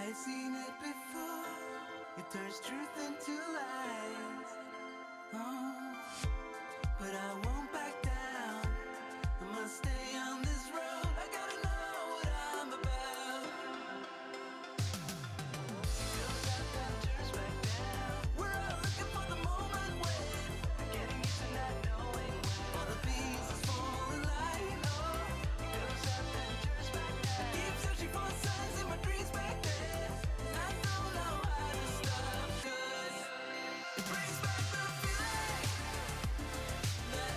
had seen it before. It turns truth into lies. Oh, but I won't back down. I must stay on this road. I gotta know what I'm about. It goes up and turns back down. We're all looking for the moment when getting used to not knowing when all the pieces fall in line. Oh, it goes up and turns back down. I keep searching for signs in my dreams back then. I don't know how to stop, 'cause it brings back the feeling that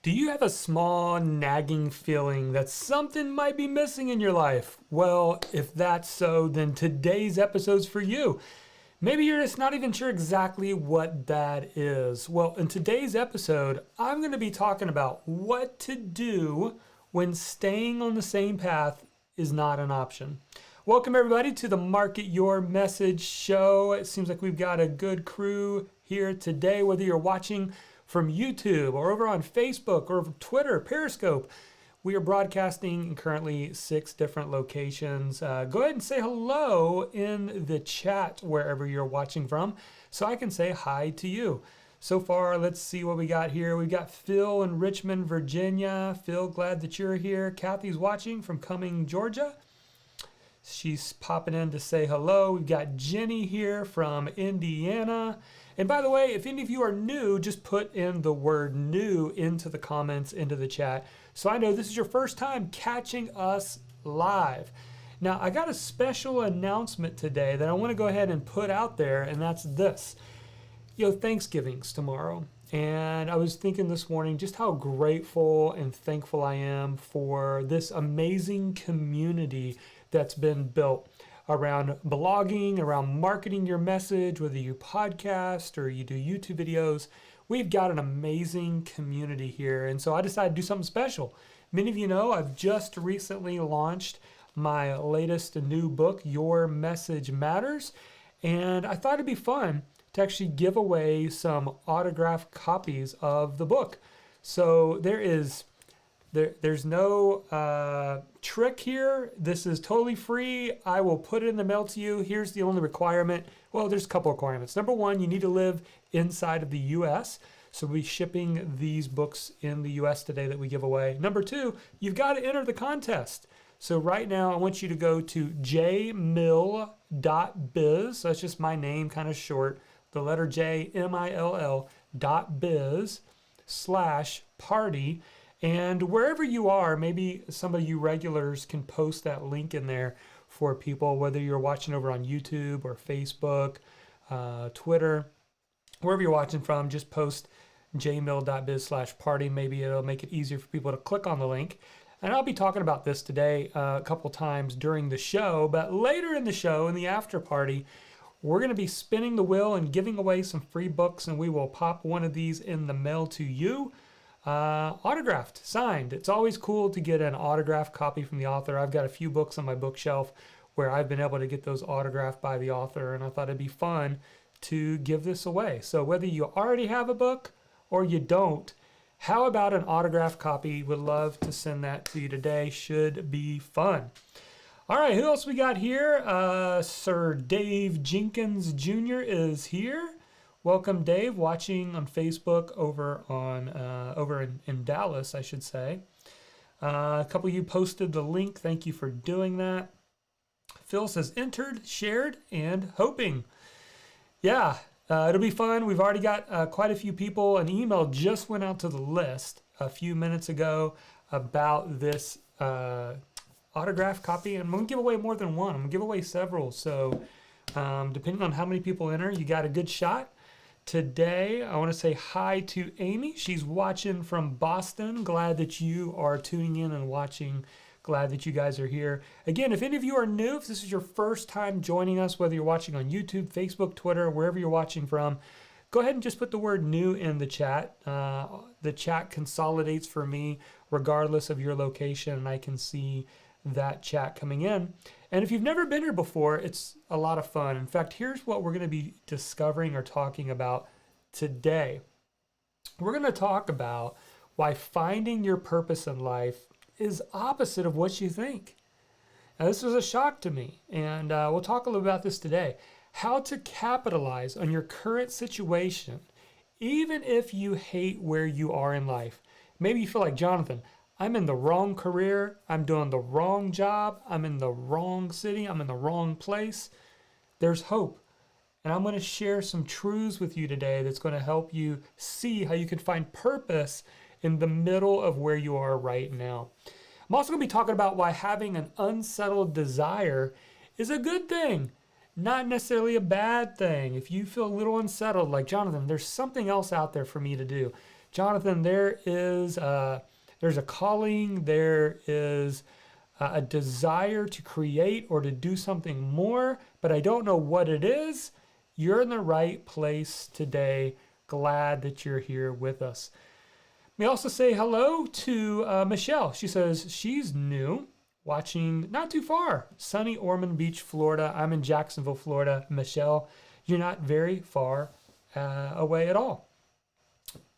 Do you have a small nagging feeling that something might be missing in your life? Well, if that's so, then today's episode's for you. Maybe you're just not even sure exactly what that is. Well, in today's episode, I'm going to be talking about what to do when staying on the same path is not an option. Welcome everybody to the Market Your Message show. It seems like we've got a good crew here today, whether you're watching from YouTube or over on Facebook or Twitter, Periscope. We are broadcasting in currently 6 different locations. Go ahead and say hello in the chat wherever you're watching from so I can say hi to you. So far, let's see what we got here. We've got Phil in Richmond, Virginia. Phil, glad that you're here. Kathy's watching from Cumming, Georgia. She's popping in to say hello. We've got Jenny here from Indiana. And by the way, if any of you are new, just put in the word new into the comments, into the chat, so I know this is your first time catching us live. Now, I got a special announcement today that I want to go ahead and put out there, and that's this. Thanksgiving's tomorrow. And I was thinking this morning just how grateful and thankful I am for this amazing community that's been built around blogging, around marketing your message, whether you podcast or you do YouTube videos. We've got an amazing community here. And so I decided to do something special. Many of you know I've just recently launched my latest new book, Your Message Matters. And I thought it'd be fun to actually give away some autographed copies of the book. So there's no trick here. This is totally free. I will put it in the mail to you. Here's the only requirement. Well, there's a couple of requirements. Number one, you need to live inside of the U.S. So we'll be shipping these books in the U.S. today that we give away. Number two, you've got to enter the contest. So right now, I want you to go to jmill.biz. That's just my name, kind of short. The letter J, mill.biz/party. And wherever you are, maybe some of you regulars can post that link in there for people, whether you're watching over on YouTube or Facebook, Twitter, wherever you're watching from, just post jmill.biz/party. Maybe it'll make it easier for people to click on the link. And I'll be talking about this today a couple times during the show, but later in the show, in the after party, we're going to be spinning the wheel and giving away some free books, and we will pop one of these in the mail to you. Autographed, signed. It's always cool to get an autographed copy from the author. I've got a few books on my bookshelf where I've been able to get those autographed by the author, and I thought it'd be fun to give this away. So whether you already have a book or you don't, how about an autographed copy? Would love to send that to you today. Should be fun. All right, who else we got here? Sir Dave Jenkins Jr. is here. Welcome, Dave, watching on Facebook over in Dallas, I should say. A couple of you posted the link. Thank you for doing that. Phil says entered, shared, and hoping. Yeah, it'll be fun. We've already got quite a few people. An email just went out to the list a few minutes ago about this autograph copy. And I'm going to give away more than one. I'm going to give away several. So depending on how many people enter, you got a good shot. Today, I want to say hi to Amy. She's watching from Boston. Glad that you are tuning in and watching. Glad that you guys are here. Again, if any of you are new, if this is your first time joining us, whether you're watching on YouTube, Facebook, Twitter, wherever you're watching from, go ahead and just put the word new in the chat. The chat consolidates for me regardless of your location, and I can see that chat coming in. And if you've never been here before, it's a lot of fun. In fact, here's what we're going to be discovering or talking about today. We're going to talk about why finding your purpose in life is opposite of what you think. Now, this was a shock to me, and we'll talk a little about this today. How to capitalize on your current situation, even if you hate where you are in life. Maybe you feel like Jonathan, I'm in the wrong career, I'm doing the wrong job, I'm in the wrong city, I'm in the wrong place. There's hope. And I'm going to share some truths with you today that's going to help you see how you can find purpose in the middle of where you are right now. I'm also going to be talking about why having an unsettled desire is a good thing, not necessarily a bad thing. If you feel a little unsettled, like Jonathan, there's something else out there for me to do. Jonathan, there's a calling, there is a desire to create or to do something more, but I don't know what it is. You're in the right place today. Glad that you're here with us. We also say hello to Michelle. She says she's new, watching not too far, sunny Ormond Beach, Florida. I'm in Jacksonville, Florida. Michelle, you're not very far away at all.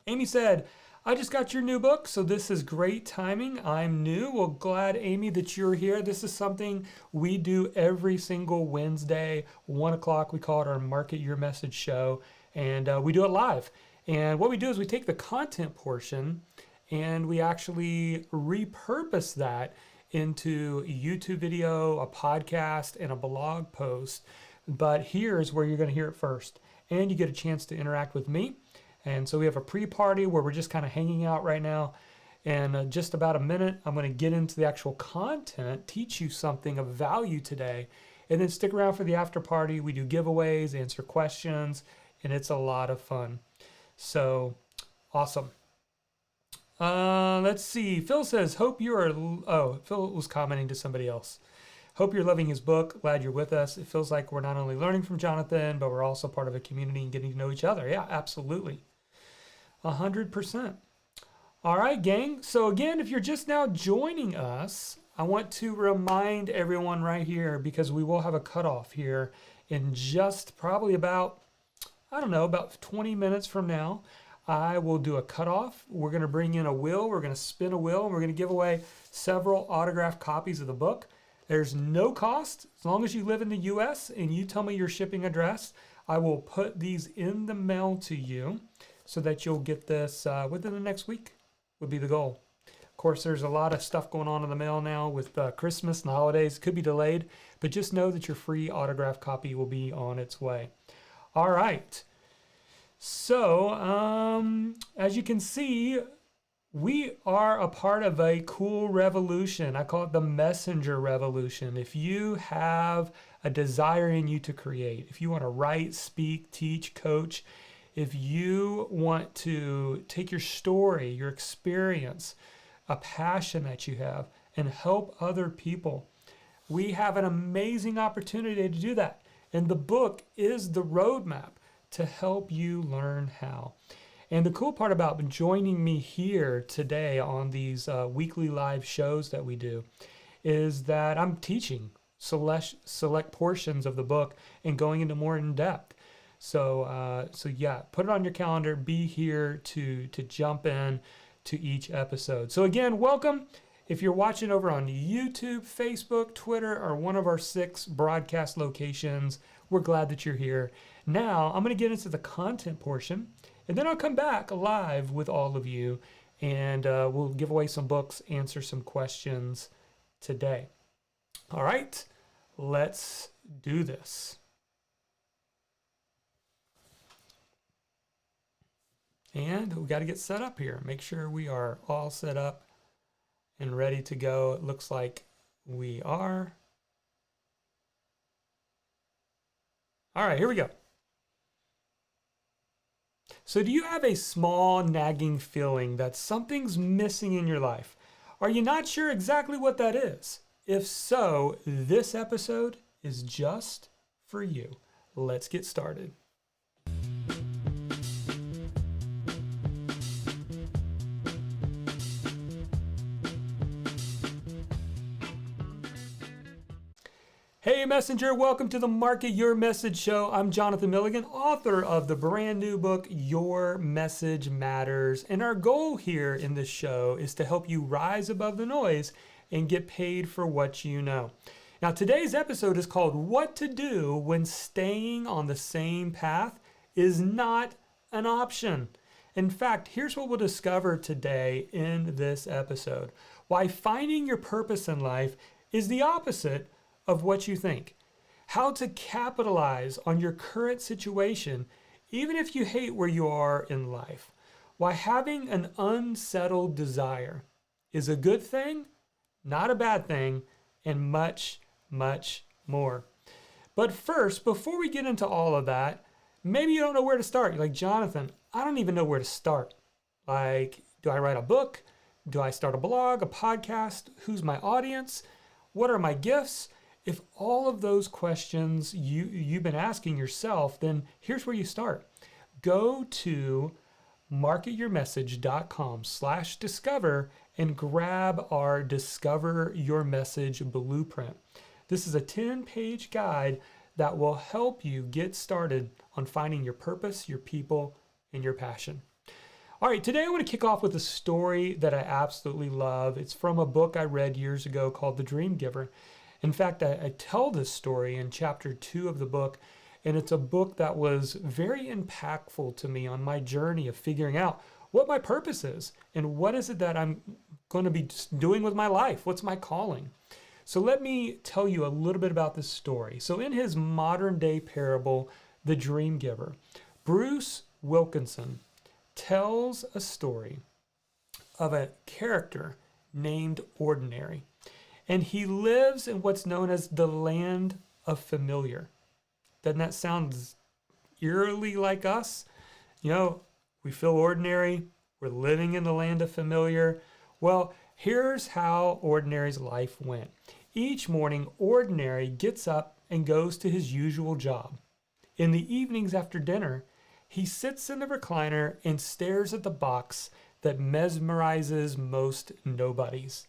Amy said, I just got your new book, so this is great timing. I'm new. Well, glad, Amy, that you're here. This is something we do every single Wednesday, 1 o'clock. We call it our Market Your Message show, and we do it live. And what we do is we take the content portion and we actually repurpose that into a YouTube video, a podcast, and a blog post. But here's where you're going to hear it first. And you get a chance to interact with me. And so we have a pre-party where we're just kind of hanging out right now. And just about a minute, I'm going to get into the actual content, teach you something of value today, and then stick around for the after party. We do giveaways, answer questions, and it's a lot of fun. So awesome. Let's see. Phil says, hope you are, Phil was commenting to somebody else. Hope you're loving his book. Glad you're with us. It feels like we're not only learning from Jonathan, but we're also part of a community and getting to know each other. Yeah, absolutely. 100%. All right, gang. So again, if you're just now joining us, I want to remind everyone right here, because we will have a cutoff here in just probably about 20 minutes from now. I will do a cutoff. We're going to bring in a wheel. We're going to spin a wheel, and we're going to give away several autographed copies of the book. There's no cost. As long as you live in the U.S. and you tell me your shipping address, I will put these in the mail to you so that you'll get this within the next week would be the goal. Of course, there's a lot of stuff going on in the mail now with Christmas and the holidays. Could be delayed, but just know that your free autographed copy will be on its way. All right. So, as you can see, we are a part of a cool revolution. I call it the messenger revolution. If you have a desire in you to create, if you want to write, speak, teach, coach, if you want to take your story, your experience, a passion that you have, and help other people, we have an amazing opportunity to do that. And the book is the roadmap to help you learn how. And the cool part about joining me here today on these weekly live shows that we do is that I'm teaching select portions of the book and going into more in depth. So yeah, put it on your calendar. Be here to jump in to each episode. So again, welcome. If you're watching over on YouTube, Facebook, Twitter, or one of our 6 broadcast locations, we're glad that you're here. Now, I'm going to get into the content portion, and then I'll come back live with all of you, and we'll give away some books, answer some questions today. All right, let's do this. And we got to get set up here. Make sure we are all set up and ready to go. It looks like we are. All right, here we go. So do you have a small nagging feeling that something's missing in your life? Are you not sure exactly what that is? If so, this episode is just for you. Let's get started. Hey Messenger, welcome to the Market Your Message show. I'm Jonathan Milligan, author of the brand new book, Your Message Matters. And our goal here in this show is to help you rise above the noise and get paid for what you know. Now today's episode is called What to Do When Staying on the Same Path is Not an Option. In fact, here's what we'll discover today in this episode. Why finding your purpose in life is the opposite of what you think. How to capitalize on your current situation, even if you hate where you are in life. Why having an unsettled desire is a good thing, not a bad thing, and much, much more. But first, before we get into all of that, maybe you don't know where to start. You're like, Jonathan, I don't even know where to start. Like, do I write a book? Do I start a blog, a podcast? Who's my audience? What are my gifts? If all of those questions you've been asking yourself, then here's where you start. Go to marketyourmessage.com/discover and grab our Discover Your Message Blueprint. This is a 10-page guide that will help you get started on finding your purpose, your people, and your passion. All right, today I want to kick off with a story that I absolutely love. It's from a book I read years ago called The Dream Giver. In fact, I tell this story in chapter 2 of the book, and it's a book that was very impactful to me on my journey of figuring out what my purpose is and what is it that I'm going to be doing with my life. What's my calling? So let me tell you a little bit about this story. So in his modern day parable, The Dream Giver, Bruce Wilkinson tells a story of a character named Ordinary. And he lives in what's known as the land of familiar. Doesn't that sound eerily like us? You know, we feel ordinary. We're living in the land of familiar. Well, here's how Ordinary's life went. Each morning, Ordinary gets up and goes to his usual job. In the evenings after dinner, he sits in the recliner and stares at the box that mesmerizes most nobodies.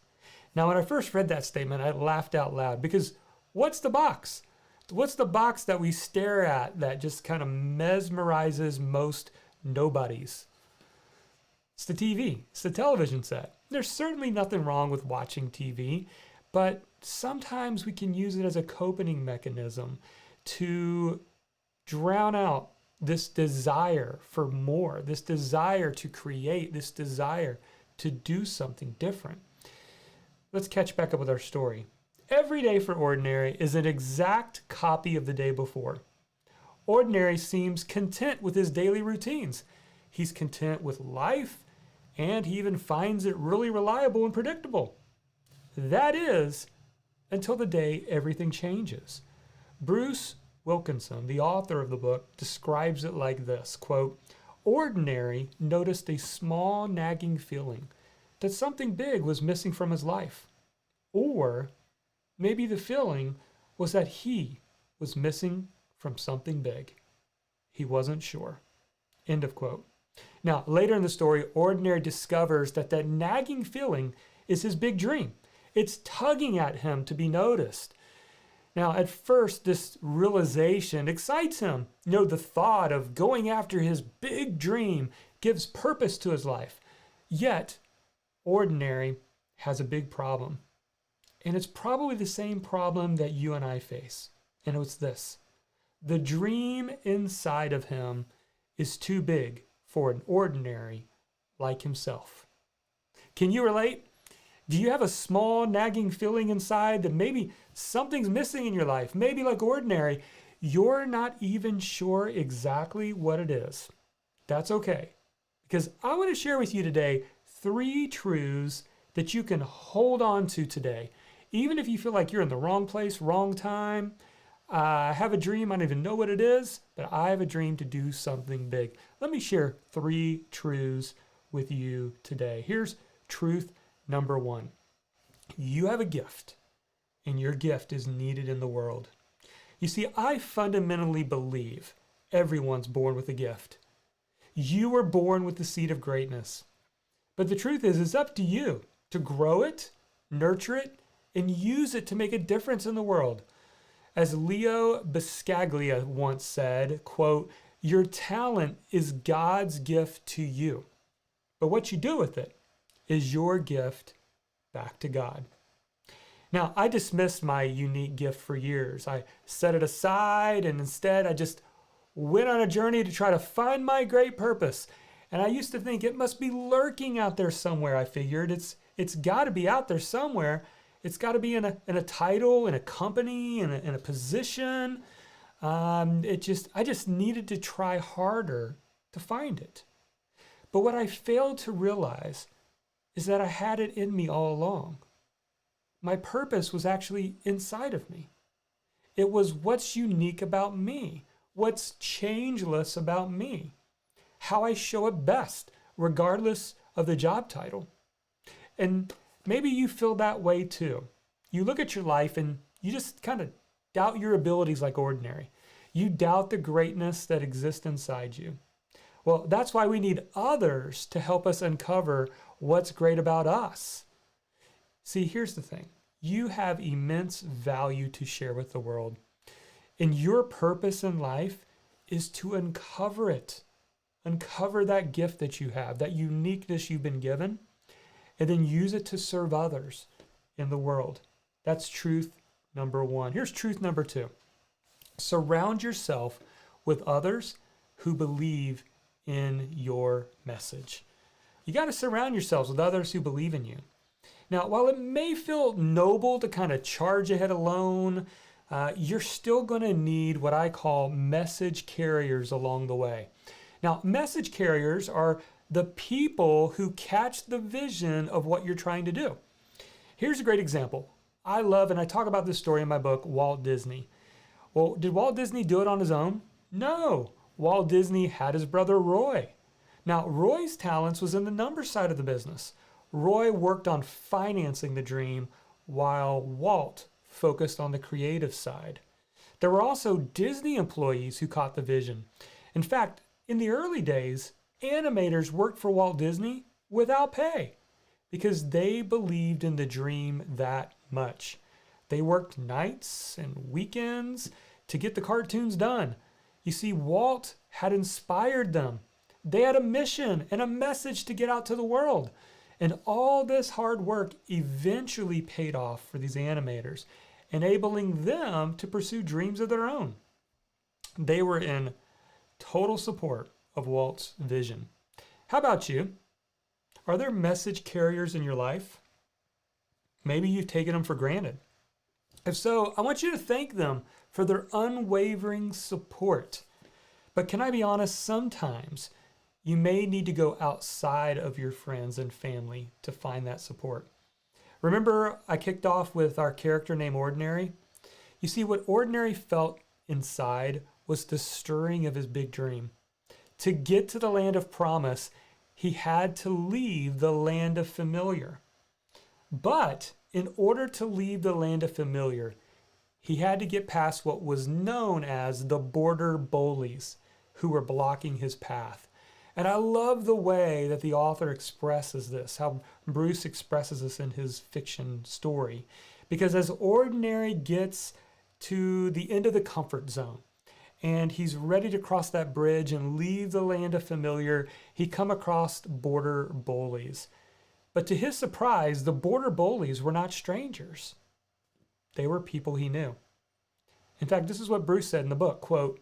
Now, when I first read that statement, I laughed out loud because what's the box? What's the box that we stare at that just kind of mesmerizes most nobodies? It's the TV. It's the television set. There's certainly nothing wrong with watching TV, but sometimes we can use it as a coping mechanism to drown out this desire for more, this desire to create, this desire to do something different. Let's catch back up with our story. Every day for Ordinary is an exact copy of the day before. Ordinary seems content with his daily routines. He's content with life, and he even finds it really reliable and predictable. That is, until the day everything changes. Bruce Wilkinson, the author of the book, describes it like this, quote, Ordinary noticed a small nagging feeling that something big was missing from his life. Or maybe the feeling was that he was missing from something big. He wasn't sure. End of quote. Now, later in the story, Ordinary discovers that that nagging feeling is his big dream. It's tugging at him to be noticed. Now, at first, this realization excites him. You know, the thought of going after his big dream gives purpose to his life. Yet, Ordinary has a big problem. And it's probably the same problem that you and I face. And it's this. The dream inside of him is too big for an ordinary like himself. Can you relate? Do you have a small nagging feeling inside that maybe something's missing in your life? Maybe like Ordinary, you're not even sure exactly what it is. That's okay. Because I want to share with you today 3 truths that you can hold on to today. Even if you feel like you're in the wrong place, wrong time. I have a dream, I don't even know what it is, but I have a dream to do something big. Let me share 3 truths with you today. Here's truth number 1. You have a gift, and your gift is needed in the world. You see, I fundamentally believe everyone's born with a gift. You were born with the seed of greatness. But the truth is, it's up to you to grow it, nurture it, and use it to make a difference in the world. As Leo Biscaglia once said, quote, your talent is God's gift to you. But what you do with it is your gift back to God. Now, I dismissed my unique gift for years. I set it aside, and instead I just went on a journey to try to find my great purpose. And I used to think it must be lurking out there somewhere. I figured it's got to be out there somewhere. It's got to be in a title, in a company, in a position. I just needed to try harder to find it. But what I failed to realize is that I had it in me all along. My purpose was actually inside of me. It was what's unique about me, what's changeless about me, how I show up best, regardless of the job title. And maybe you feel that way too. You look at your life and you just kind of doubt your abilities like ordinary. You doubt the greatness that exists inside you. Well, that's why we need others to help us uncover what's great about us. See, here's the thing. You have immense value to share with the world. And your purpose in life is to uncover it. Uncover that gift that you have, that uniqueness you've been given, and then use it to serve others in the world. That's truth number one. Here's truth number two. Surround yourself with others who believe in your message. You got to surround yourselves with others who believe in you. Now, while it may feel noble to kind of charge ahead alone, you're still going to need what I call message carriers along the way. Now, message carriers are the people who catch the vision of what you're trying to do. Here's a great example. I love, and I talk about this story in my book, Walt Disney. Well, did Walt Disney do it on his own? No. Walt Disney had his brother Roy. Now, Roy's talents was in the numbers side of the business. Roy worked on financing the dream while Walt focused on the creative side. There were also Disney employees who caught the vision. In fact, in the early days, animators worked for Walt Disney without pay because they believed in the dream that much. They worked nights and weekends to get the cartoons done. You see, Walt had inspired them. They had a mission and a message to get out to the world. And all this hard work eventually paid off for these animators, enabling them to pursue dreams of their own. They were in total support of Walt's vision. How about you? Are there message carriers in your life? Maybe you've taken them for granted. If so, I want you to thank them for their unwavering support. But can I be honest, sometimes you may need to go outside of your friends and family to find that support. Remember, I kicked off with our character named Ordinary? You see, what Ordinary felt inside was the stirring of his big dream. To get to the land of promise, he had to leave the land of familiar. But in order to leave the land of familiar, he had to get past what was known as the border bullies who were blocking his path. And I love the way that the author expresses this, how Bruce expresses this in his fiction story. Because as Ordinary gets to the end of the comfort zone, and he's ready to cross that bridge and leave the land of familiar, he come across border bullies. But to his surprise, the border bullies were not strangers. They were people he knew. In fact, this is what Bruce said in the book, quote,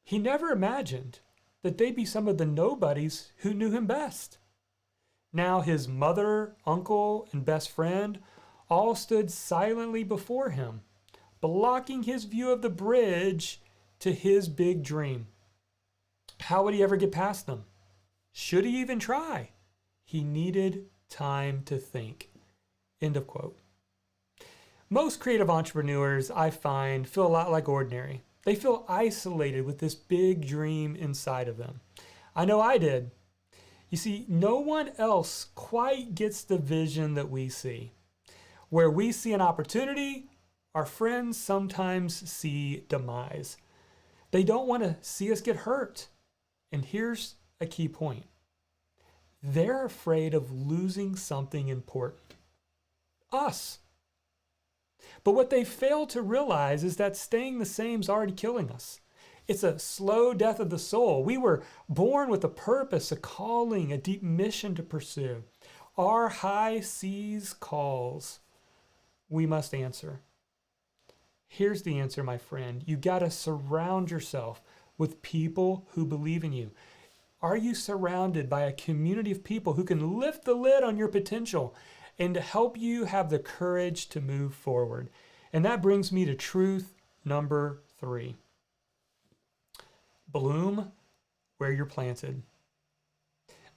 "He never imagined that they'd be some of the nobodies who knew him best. Now his mother, uncle, and best friend all stood silently before him, blocking his view of the bridge to his big dream. How would he ever get past them? Should he even try? He needed time to think." End of quote. Most creative entrepreneurs, I find, feel a lot like Ordinary. They feel isolated with this big dream inside of them. I know I did. You see, no one else quite gets the vision that we see. Where we see an opportunity, our friends sometimes see demise. They don't want to see us get hurt. And here's a key point. They're afraid of losing something important. Us. But what they fail to realize is that staying the same is already killing us. It's a slow death of the soul. We were born with a purpose, a calling, a deep mission to pursue. Our high seas calls. We must answer. Here's the answer, my friend. You got to surround yourself with people who believe in you. Are you surrounded by a community of people who can lift the lid on your potential and to help you have the courage to move forward? And that brings me to truth number 3. Bloom where you're planted.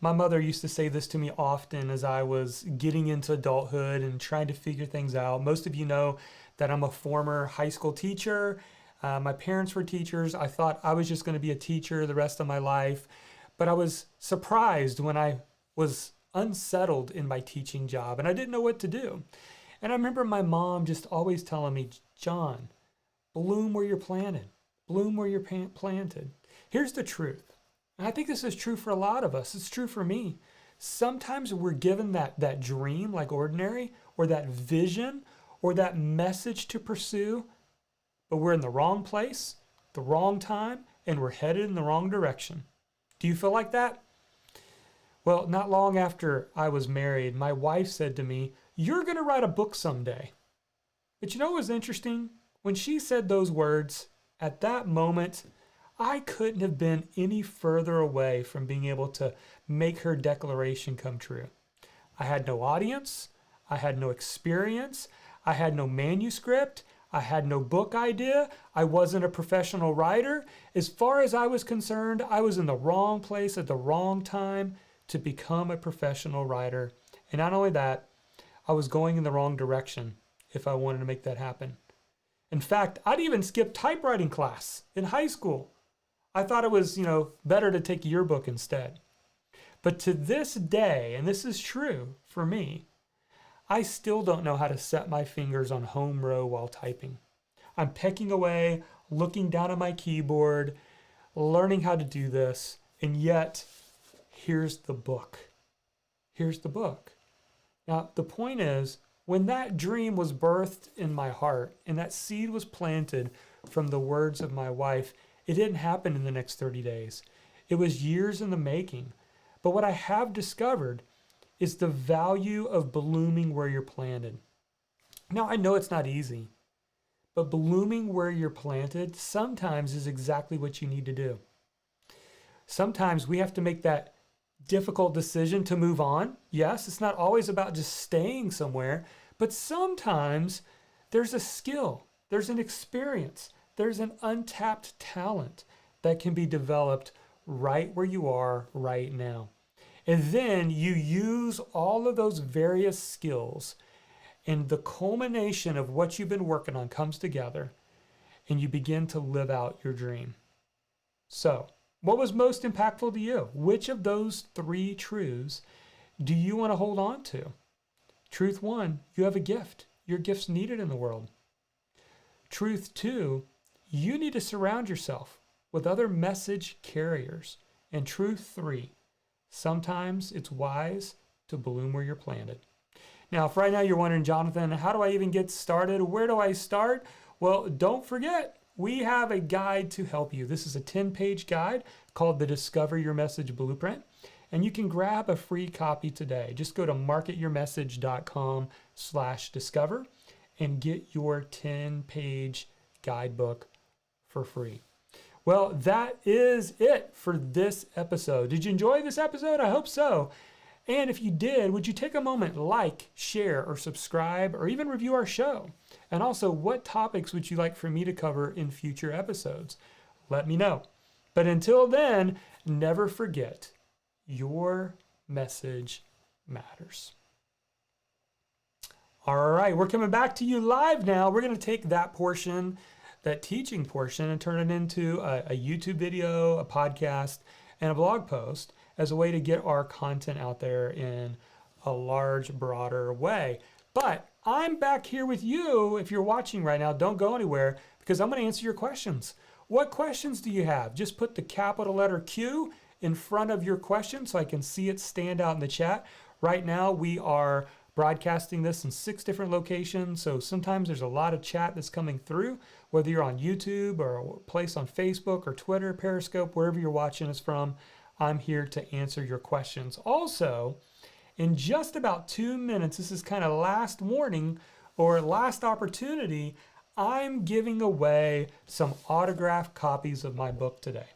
My mother used to say this to me often as I was getting into adulthood and trying to figure things out. Most of you know that I'm a former high school teacher. My parents were teachers. I thought I was just going to be a teacher the rest of my life. But I was surprised when I was unsettled in my teaching job and I didn't know what to do. And I remember my mom just always telling me, John, bloom where you're planted. Bloom where you're planted. Here's the truth. And I think this is true for a lot of us. It's true for me. Sometimes we're given that dream like ordinary, or that vision, or that message to pursue, but we're in the wrong place, the wrong time, and we're headed in the wrong direction. Do you feel like that? Well, not long after I was married, my wife said to me, "You're going to write a book someday." But you know what was interesting? When she said those words, at that moment, I couldn't have been any further away from being able to make her declaration come true. I had no audience. I had no experience. I had no manuscript. I had no book idea. I wasn't a professional writer. As far as I was concerned, I was in the wrong place at the wrong time to become a professional writer. And not only that, I was going in the wrong direction if I wanted to make that happen. In fact, I'd even skipped typewriting class in high school. I thought it was, better to take your book instead. But to this day, and this is true for me, I still don't know how to set my fingers on home row while typing. I'm pecking away, looking down at my keyboard, learning how to do this, and yet, here's the book. Here's the book. Now, the point is, when that dream was birthed in my heart and that seed was planted from the words of my wife, it didn't happen in the next 30 days. It was years in the making. But what I have discovered is the value of blooming where you're planted. Now, I know it's not easy, but blooming where you're planted sometimes is exactly what you need to do. Sometimes we have to make that difficult decision to move on. Yes, it's not always about just staying somewhere, but sometimes there's a skill, there's an experience, there's an untapped talent that can be developed right where you are right now. And then you use all of those various skills, and the culmination of what you've been working on comes together, and you begin to live out your dream. So, what was most impactful to you? Which of those 3 truths do you want to hold on to? Truth 1, you have a gift. Your gift's needed in the world. Truth 2, you need to surround yourself with other message carriers. And truth 3, sometimes it's wise to bloom where you're planted. Now, if right now you're wondering, Jonathan, how do I even get started? Where do I start? Well, don't forget, we have a guide to help you. This is a 10-page guide called the Discover Your Message Blueprint. And you can grab a free copy today. Just go to marketyourmessage.com/discover and get your 10-page guidebook for free. Well, that is it for this episode. Did you enjoy this episode? I hope so. And if you did, would you take a moment, like, share, or subscribe, or even review our show? And also, what topics would you like for me to cover in future episodes? Let me know. But until then, never forget, your message matters. All right, we're coming back to you live now. We're going to take that portion, that teaching portion, and turn it into a YouTube video, a podcast, and a blog post as a way to get our content out there in a large, broader way. But I'm back here with you. If you're watching right now, don't go anywhere because I'm going to answer your questions. What questions do you have? Just put the capital letter Q in front of your question so I can see it stand out in the chat. Right now, we are broadcasting this in 6 different locations, so sometimes there's a lot of chat that's coming through, whether you're on YouTube or a place on Facebook or Twitter, Periscope, wherever you're watching us from. I'm here to answer your questions. Also, in just about 2 minutes, this is kind of last warning or last opportunity, I'm giving away some autographed copies of my book today.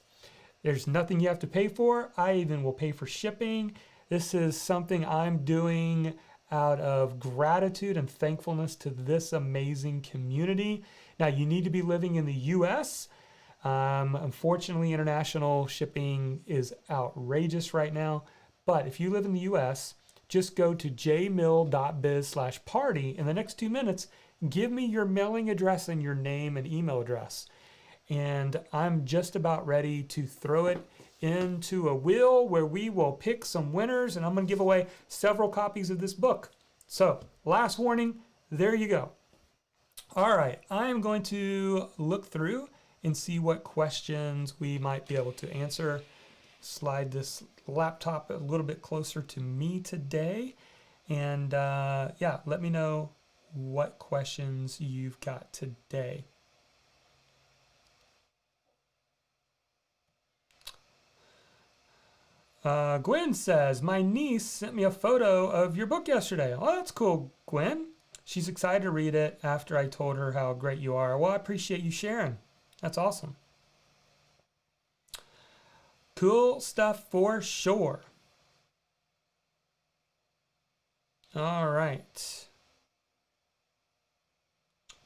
There's nothing you have to pay for. I even will pay for shipping. This is something I'm doing out of gratitude and thankfulness to this amazing community. Now, you need to be living in the U.S. Unfortunately, international shipping is outrageous right now. But if you live in the U.S., just go to jmill.biz/party. In the next 2 minutes, give me your mailing address and your name and email address. and I'm just about ready to throw it into a wheel where we will pick some winners, and I'm going to give away several copies of this book. So, last warning, there you go. All right, I am going to look through and see what questions we might be able to answer. Slide this laptop a little bit closer to me today, and yeah, let me know what questions you've got today. Gwen says, my niece sent me a photo of your book yesterday. Oh, that's cool, Gwen. She's excited to read it after I told her how great you are. Well, I appreciate you sharing. That's awesome. Cool stuff for sure. All right.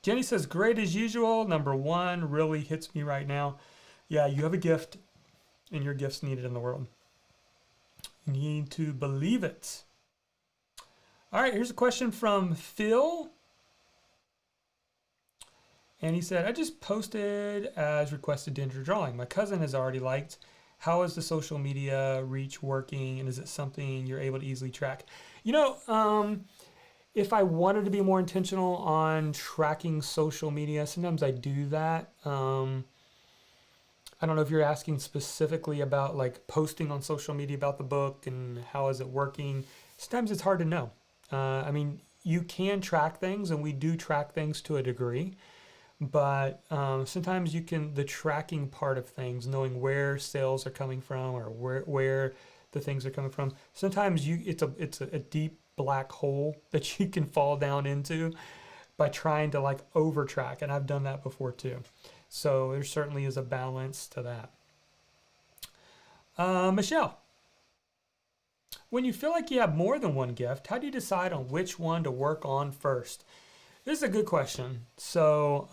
Jenny says, great as usual. Number one really hits me right now. Yeah, you have a gift, and your gift's needed in the world. You need to believe it. All right, here's a question from Phil. And he said, I just posted as requested to enter drawing. My cousin has already liked. How is the social media reach working? And is it something you're able to easily track? You know, if I wanted to be more intentional on tracking social media, sometimes I do that. I don't know if you're asking specifically about like posting on social media about the book and how is it working. Sometimes it's hard to know. I mean, you can track things, and we do track things to a degree, but sometimes you can, the tracking part of things, knowing where sales are coming from or where the things are coming from. Sometimes it's a deep black hole that you can fall down into by trying to like over track, and I've done that before too. So there certainly is a balance to that. Michelle, when you feel like you have more than one gift, how do you decide on which one to work on first? This is a good question. So,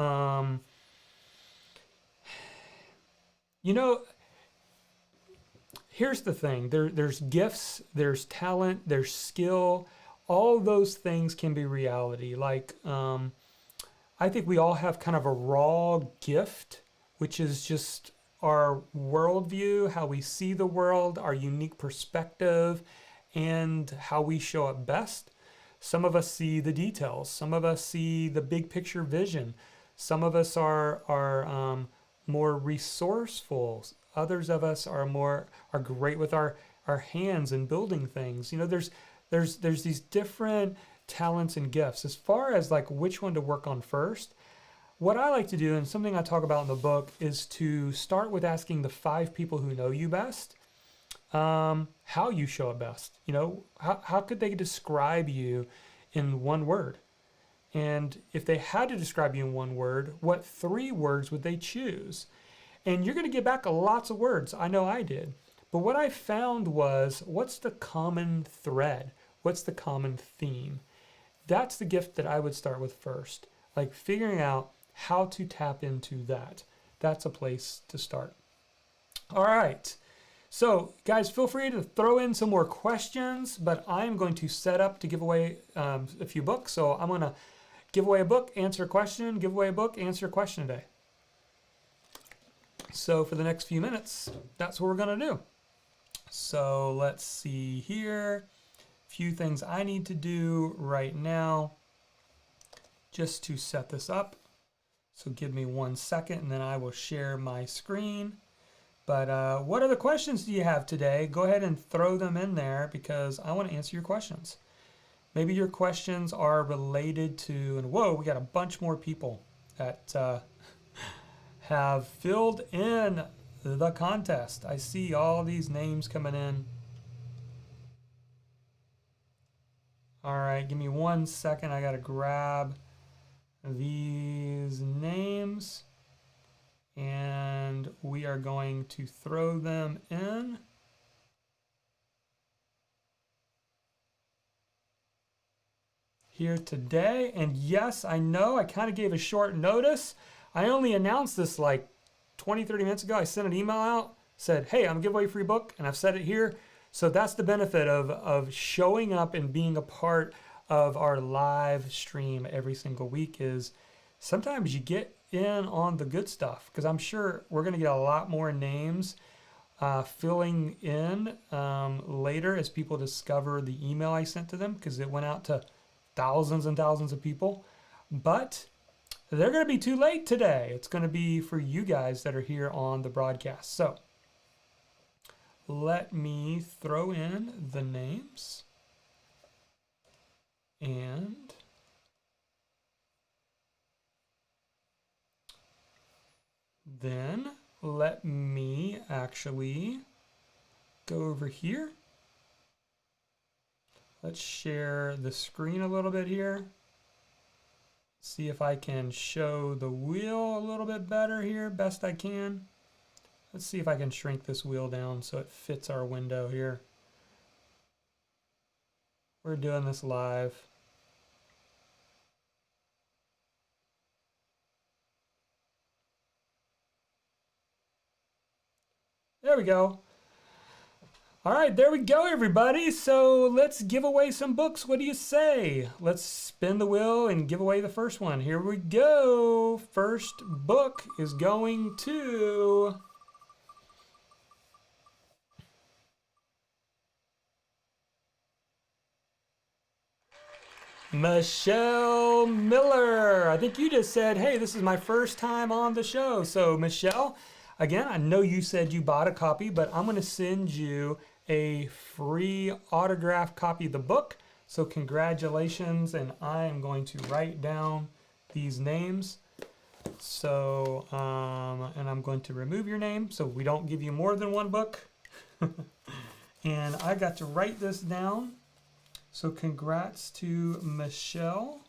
you know, here's the thing. There's gifts, there's talent, there's skill. All those things can be reality. Like, I think we all have kind of a raw gift, which is just our worldview, how we see the world, our unique perspective, and how we show up best. Some of us see the details. Some of us see the big picture vision. Some of us are more resourceful. Others of us are great with our hands and building things. You know, there's these different talents and gifts. As far as like which one to work on first, what I like to do, and something I talk about in the book, is to start with asking the 5 people who know you best how you show up best. You know, how could they describe you in one word? And if they had to describe you in one word, what 3 words would they choose? And you're going to get back lots of words. I know I did. But what I found was, what's the common thread? What's the common theme? That's the gift that I would start with first. Like figuring out how to tap into that. That's a place to start. All right. So guys, feel free to throw in some more questions, but I'm going to set up to give away a few books. So I'm going to give away a book, answer a question, give away a book, answer a question today. So for the next few minutes, that's what we're going to do. So let's see here. Few things I need to do right now just to set this up. So give me 1 second and then I will share my screen. But what other questions do you have today? Go ahead and throw them in there because I want to answer your questions. Maybe your questions are related to, and whoa, we got a bunch more people that have filled in the contest. I see all these names coming in. All right, give me 1 second. I got to grab these names and we are going to throw them in. Here today. And yes, I know I kind of gave a short notice. I only announced this like 20-30 minutes ago. I sent an email out, said, hey, I'm giving away a free book, and I've said it here. So that's the benefit of showing up and being a part of our live stream every single week, is sometimes you get in on the good stuff, because I'm sure we're going to get a lot more names filling in later as people discover the email I sent to them, because it went out to thousands and thousands of people. But they're going to be too late today. It's going to be for you guys that are here on the broadcast. So let me throw in the names. And then let me actually go over here. Let's share the screen a little bit here. See if I can show the wheel a little bit better here, best I can. Let's see if I can shrink this wheel down so it fits our window here. We're doing this live. There we go. All right, there we go, everybody. So let's give away some books. What do you say? Let's spin the wheel and give away the first one. Here we go. First book is going to Michelle Miller. I think you just said, hey, this is my first time on the show. So Michelle, again, I know you said you bought a copy, but I'm going to send you a free autographed copy of the book. So congratulations, and I am going to write down these names. So, and I'm going to remove your name so we don't give you more than one book. And I got to write this down. So congrats to Michelle.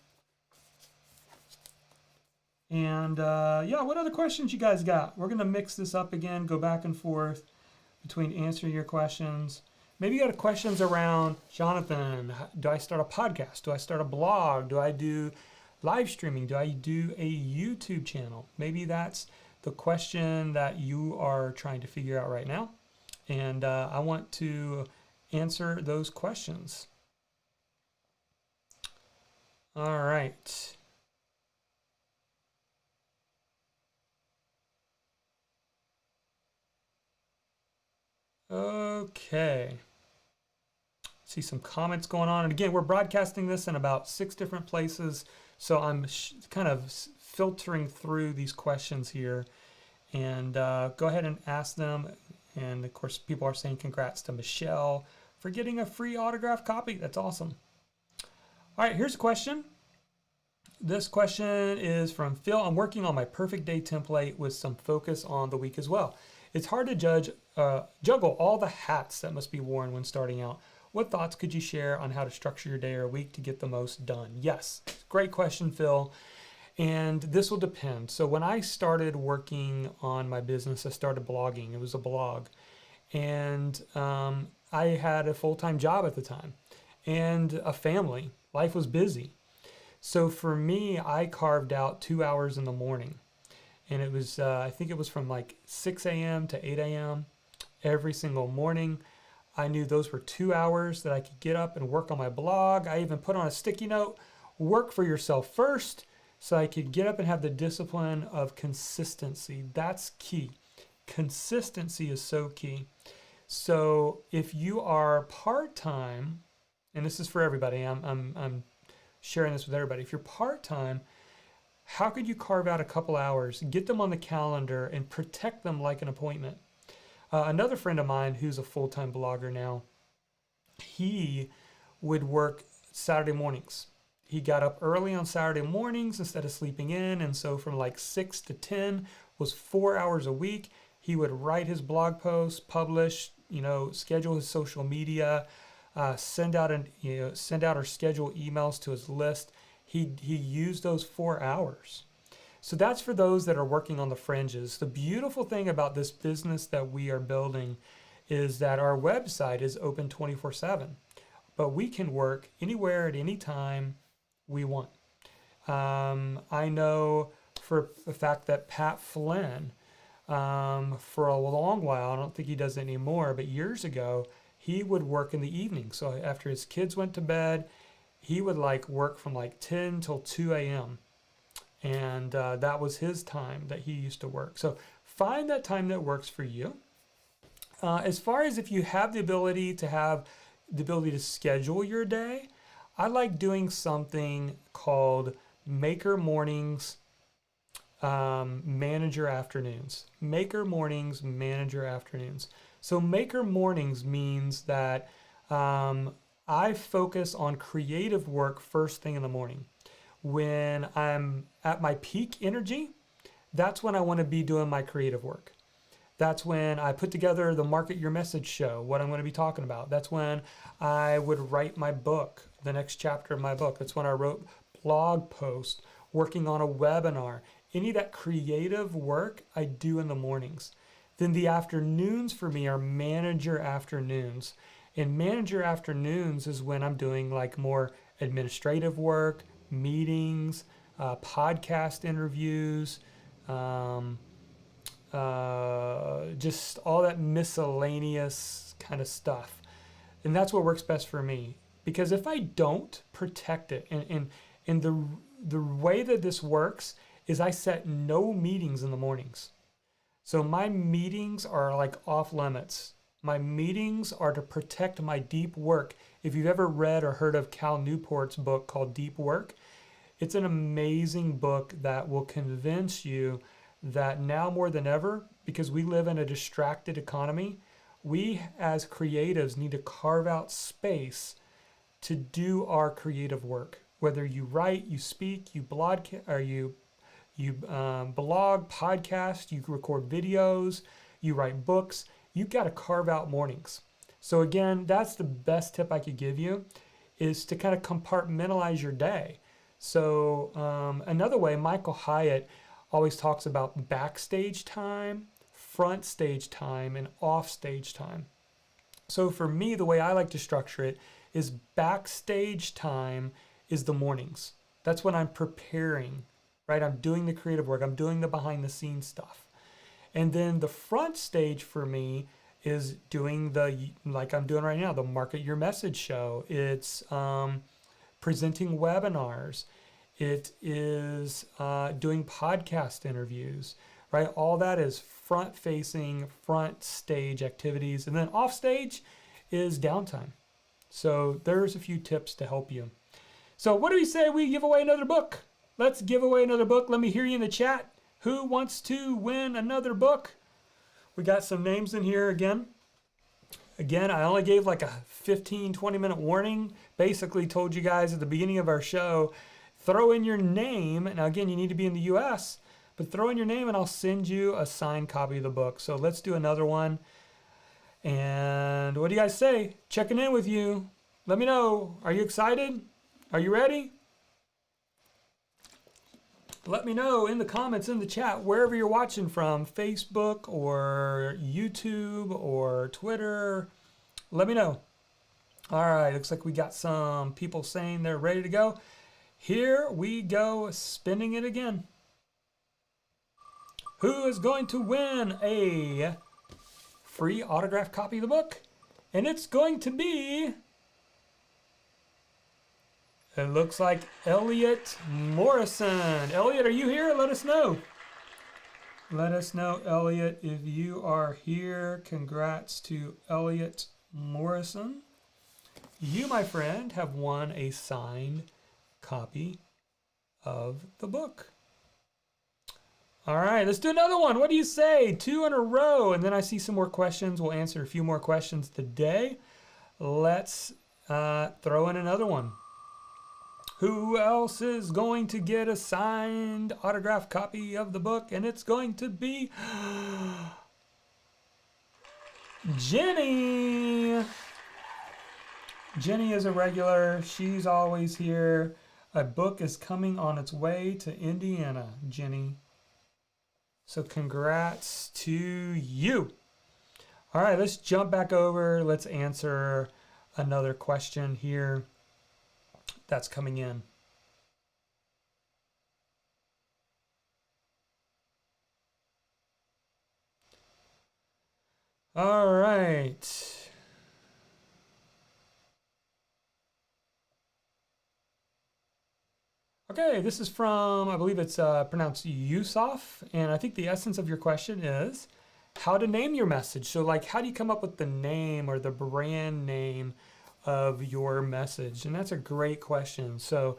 And yeah, what other questions you guys got? We're going to mix this up again, go back and forth between answering your questions. Maybe you got questions around, Jonathan, do I start a podcast? Do I start a blog? Do I do live streaming? Do I do a YouTube channel? Maybe that's the question that you are trying to figure out right now. And I want to answer those questions. All right. Okay. See some comments going on. And again, we're broadcasting this in about 6 different places. So I'm kind of filtering through these questions here. And go ahead and ask them. And of course, people are saying congrats to Michelle for getting a free autographed copy. That's awesome. All right, here's a question. This question is from Phil. I'm working on my perfect day template with some focus on the week as well. It's hard to juggle all the hats that must be worn when starting out. What thoughts could you share on how to structure your day or week to get the most done? Yes, great question, Phil. And this will depend. So when I started working on my business, I started blogging. It was a blog. And I had a full-time job at the time and a family. Life was busy. So for me, I carved out 2 hours in the morning. And it was, I think it was from like 6 a.m. to 8 a.m. every single morning. I knew those were 2 hours that I could get up and work on my blog. I even put on a sticky note, work for yourself first, so I could get up and have the discipline of consistency. That's key. Consistency is so key. So if you are part-time, and this is for everybody, I'm sharing this with everybody. If you're part-time, how could you carve out a couple hours, get them on the calendar, and protect them like an appointment? Another friend of mine who's a full-time blogger now, he would work Saturday mornings. He got up early on Saturday mornings instead of sleeping in, and so from like 6 to 10 was 4 hours a week. He would write his blog posts, publish, schedule his social media, send out or schedule emails to his list. He used those 4 hours. So that's for those that are working on the fringes. The beautiful thing about this business that we are building is that our website is open 24/7, but we can work anywhere at any time we want. I know for a fact that Pat Flynn, for a long while, I don't think he does it anymore, but years ago, he would work in the evening. So after his kids went to bed, he would work from 10 till 2 a.m. And that was his time that he used to work. So find that time that works for you. As far as if you have the ability to schedule your day, I like doing something called Maker Mornings, Manager Afternoons. Maker Mornings, Manager Afternoons. So Maker Mornings means that I focus on creative work first thing in the morning. When I'm at my peak energy, that's when I want to be doing my creative work. That's when I put together the Market Your Message show, what I'm going to be talking about. That's when I would write my book, the next chapter of my book. That's when I wrote blog posts, working on a webinar. Any of that creative work I do in the mornings. Then the afternoons for me are manager afternoons. And manager afternoons is when I'm doing like more administrative work, meetings, podcast interviews, just all that miscellaneous kind of stuff. And that's what works best for me. Because if I don't protect it, and the way that this works is I set no meetings in the mornings. So my meetings are like off limits. My meetings are to protect my deep work. If you've ever read or heard of Cal Newport's book called Deep Work, it's an amazing book that will convince you that now more than ever, because we live in a distracted economy, we as creatives need to carve out space to do our creative work. Whether you write, you speak, you blog, or you blog, podcast, you record videos, you write books, you've got to carve out mornings. So again, that's the best tip I could give you, is to kind of compartmentalize your day. So another way, Michael Hyatt always talks about backstage time, front stage time, and off stage time. So for me, the way I like to structure it is backstage time is the mornings. That's when I'm preparing, right? I'm doing the creative work. I'm doing the behind the scenes stuff. And then the front stage for me is doing like I'm doing right now, the Market Your Message show. It's presenting webinars. It is doing podcast interviews, right? All that is front-facing, front stage activities. And then off stage is downtime. So there's a few tips to help you. So what do we say we give away another book? Let's give away another book. Let me hear you in the chat. Who wants to win another book? We got some names in here again. Again, I only gave like a 15, 20-minute warning. Basically told you guys at the beginning of our show, throw in your name. Now, again, you need to be in the U.S., but throw in your name and I'll send you a signed copy of the book. So let's do another one. And what do you guys say? Checking in with you. Let me know. Are you excited? Are you ready? Let me know in the comments, in the chat, wherever you're watching from, Facebook or YouTube or Twitter. Let me know. All right, looks like we got some people saying they're ready to go. Here we go, spinning it again. Who is going to win a free autographed copy of the book? And it's going to be... It looks like Elliot Morrison. Elliot, are you here? Let us know. Let us know, Elliot, if you are here. Congrats to Elliot Morrison. You, my friend, have won a signed copy of the book. All right, let's do another one. What do you say? 2 in a row. And then I see some more questions. We'll answer a few more questions today. Let's throw in another one. Who else is going to get a signed autographed copy of the book? And it's going to be Jenny. Jenny is a regular. She's always here. A book is coming on its way to Indiana, Jenny. So congrats to you. All right, let's jump back over. Let's answer another question here that's coming in. All right. Okay, this is from, I believe it's pronounced Yusuf, and I think the essence of your question is how to name your message. So, like, how do you come up with the name or the brand name of your message? And that's a great question. So,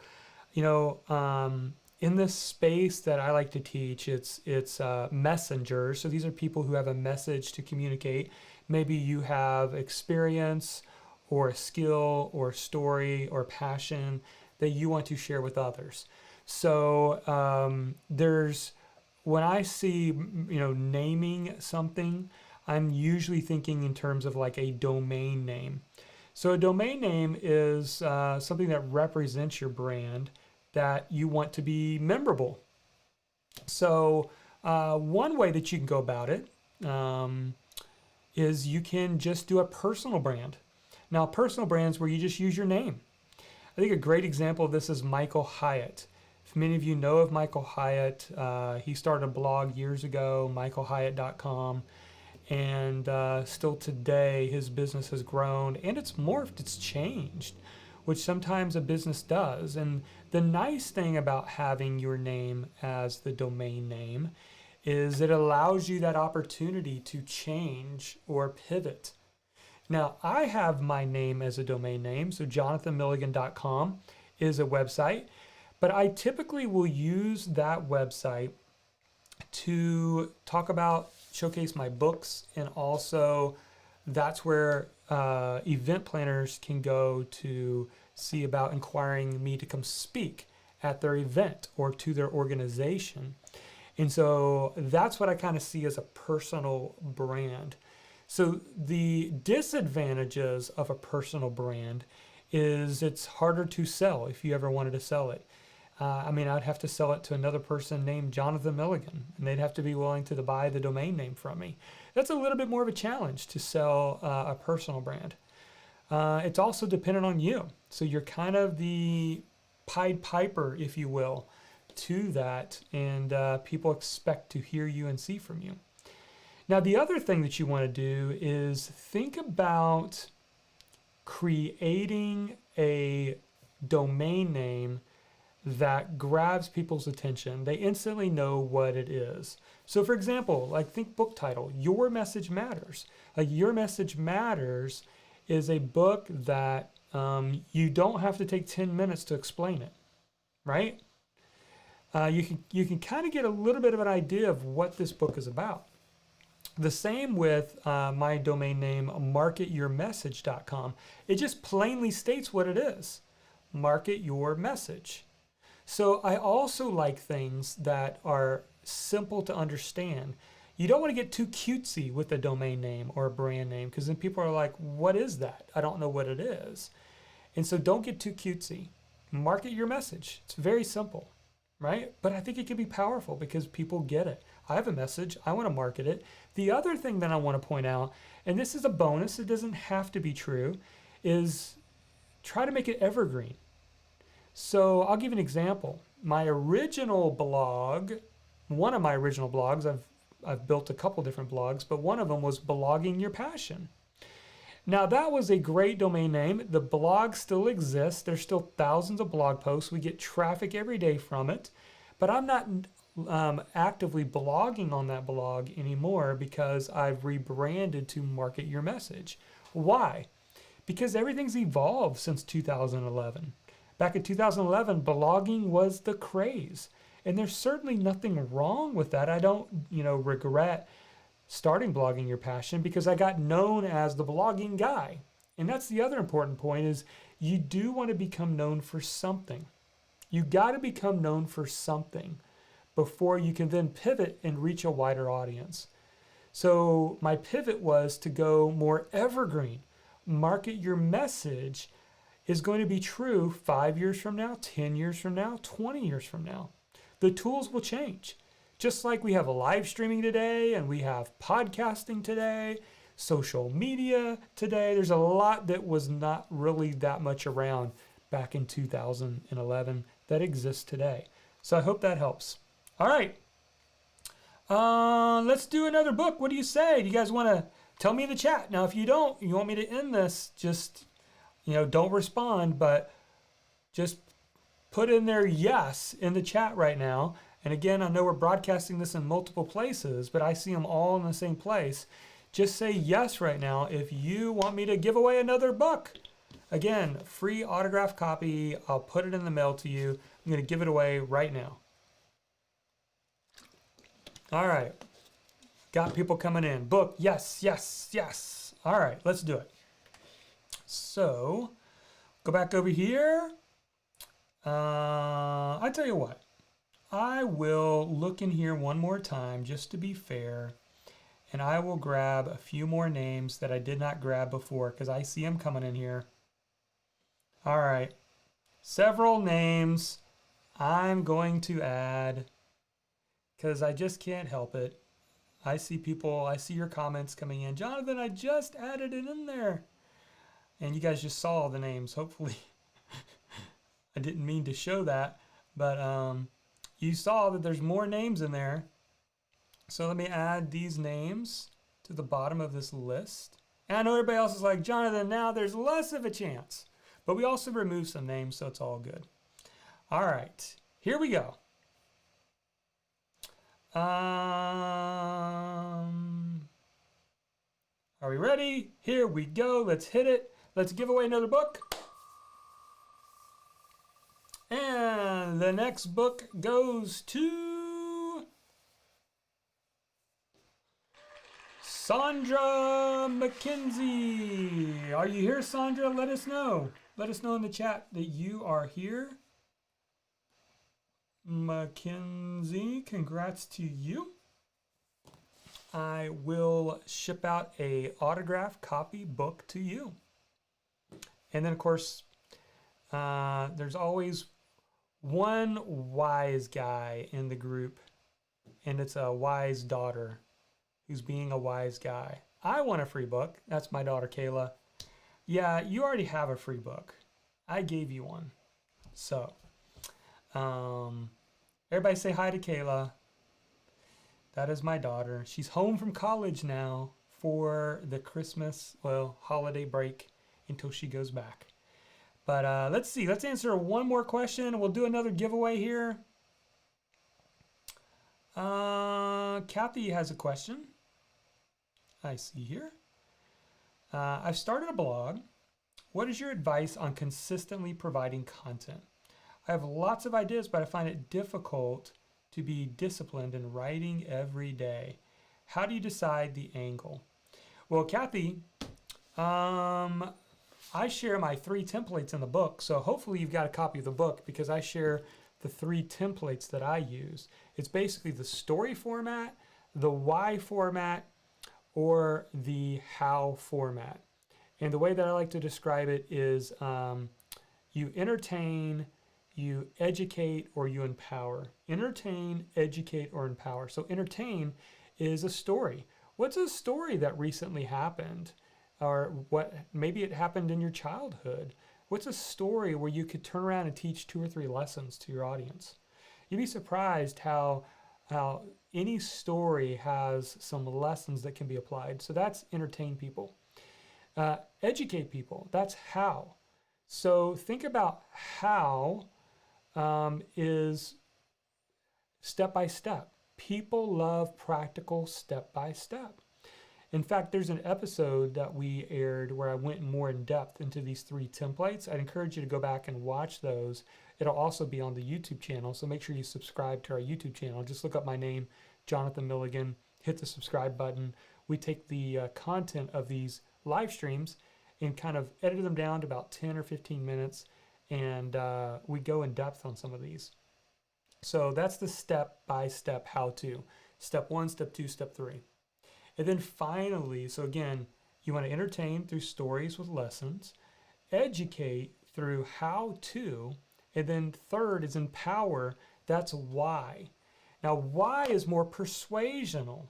in this space that I like to teach, it's messengers. So these are people who have a message to communicate. Maybe you have experience or a skill or story or passion that you want to share with others. So when I see, naming something, I'm usually thinking in terms of like a domain name. So a domain name is something that represents your brand that you want to be memorable. So one way that you can go about it is you can just do a personal brand. Now, personal brands where you just use your name. I think a great example of this is Michael Hyatt. If many of you know of Michael Hyatt, he started a blog years ago, michaelhyatt.com, and still today his business has grown and it's morphed, it's changed, which sometimes a business does. And the nice thing about having your name as the domain name is it allows you that opportunity to change or pivot. Now, I have my name as a domain name, so jonathanmilligan.com is a website, but I typically will use that website to talk about, showcase my books, and also that's where event planners can go to see about inquiring me to come speak at their event or to their organization. And so that's what I kind of see as a personal brand. So the disadvantages of a personal brand is it's harder to sell if you ever wanted to sell it. I'd have to sell it to another person named Jonathan Milligan, and they'd have to be willing to buy the domain name from me. That's a little bit more of a challenge to sell a personal brand. It's also dependent on you. So you're kind of the Pied Piper, if you will, to that, and people expect to hear you and see from you. Now, the other thing that you want to do is think about creating a domain name that grabs people's attention. They instantly know what it is. So for example, like think book title, Your Message Matters. Like Your Message Matters is a book that you don't have to take 10 minutes to explain it, right? You can kind of get a little bit of an idea of what this book is about. The same with my domain name, marketyourmessage.com. It just plainly states what it is. Market your message. So I also like things that are simple to understand. You don't want to get too cutesy with a domain name or a brand name because then people are like, what is that? I don't know what it is. And so don't get too cutesy. Market your message. It's very simple, right? But I think it can be powerful because people get it. I have a message. I want to market it. The other thing that I want to point out, and this is a bonus, it doesn't have to be true, is try to make it evergreen. So I'll give you an example. My original blog, one of my original blogs, I've built a couple different blogs, but one of them was Blogging Your Passion. Now that was a great domain name. The blog still exists. There's still thousands of blog posts. We get traffic every day from it, but I'm not actively blogging on that blog anymore because I've rebranded to Market Your Message. Why? Because everything's evolved since 2011. Back in 2011, blogging was the craze. And there's certainly nothing wrong with that. I don't, regret starting Blogging Your Passion because I got known as the blogging guy. And that's the other important point is you do want to become known for something. You got to become known for something before you can then pivot and reach a wider audience. So my pivot was to go more evergreen. Market your message is going to be true 5 years from now, 10 years from now, 20 years from now. The tools will change. Just like we have a live streaming today and we have podcasting today, social media today, there's a lot that was not really that much around back in 2011 that exists today. So I hope that helps. All right. Let's do another book. What do you say? Do you guys want to tell me in the chat? Now, if you don't, you want me to end this, just, don't respond, but just put in there yes in the chat right now. And again, I know we're broadcasting this in multiple places, but I see them all in the same place. Just say yes right now if you want me to give away another book. Again, free autographed copy. I'll put it in the mail to you. I'm going to give it away right now. All right. Got people coming in. Book, yes, yes, yes. All right, let's do it. So, go back over here. I tell you what. I will look in here one more time just to be fair. And I will grab a few more names that I did not grab before because I see them coming in here. All right. Several names I'm going to add because I just can't help it. I see people, I see your comments coming in. Jonathan, I just added it in there. And you guys just saw the names, hopefully. I didn't mean to show that, but you saw that there's more names in there. So let me add these names to the bottom of this list. And I know everybody else is like, Jonathan, now there's less of a chance. But we also removed some names, so it's all good. All right, here we go. Are we ready? Here we go. Let's hit it. Let's give away another book. And the next book goes to Sandra McKenzie. Are you here, Sandra? Let us know. Let us know in the chat that you are here. Mackenzie, congrats to you. I will ship out a autographed copy book to you. And then, of course, there's always one wise guy in the group, and it's a wise daughter who's being a wise guy. I want a free book. That's my daughter, Kayla. Yeah, you already have a free book. I gave you one. So, everybody say hi to Kayla. That is my daughter. She's home from college now for the Christmas, holiday break until she goes back. But let's see. Let's answer one more question. We'll do another giveaway here. Kathy has a question. I see here. I've started a blog. What is your advice on consistently providing content? I have lots of ideas, but I find it difficult to be disciplined in writing every day. How do you decide the angle? Well, Kathy, I share my 3 templates in the book, so hopefully you've got a copy of the book because I share the 3 templates that I use. It's basically the story format, the why format, or the how format. And the way that I like to describe it is you entertain, you educate, or you empower. Entertain, educate, or empower. So entertain is a story. What's a story that recently happened? Or what maybe it happened in your childhood? What's a story where you could turn around and teach 2 or 3 lessons to your audience? You'd be surprised how any story has some lessons that can be applied. So that's entertain people. Educate people, that's how. So think about how is step by step. People love practical step by step. In fact, there's an episode that we aired where I went more in depth into these 3 templates. I'd encourage you to go back and watch those. It'll also be on the YouTube channel, so make sure you subscribe to our YouTube channel. Just look up my name, Jonathan Milligan, hit the subscribe button. We take the content of these live streams and kind of edit them down to about 10 or 15 minutes, and we go in depth on some of these. So that's the step-by-step how-to. Step 1, step 2, step 3. And then finally, so again, you want to entertain through stories with lessons, educate through how-to, and then third is empower. That's why. Now, why is more persuasional.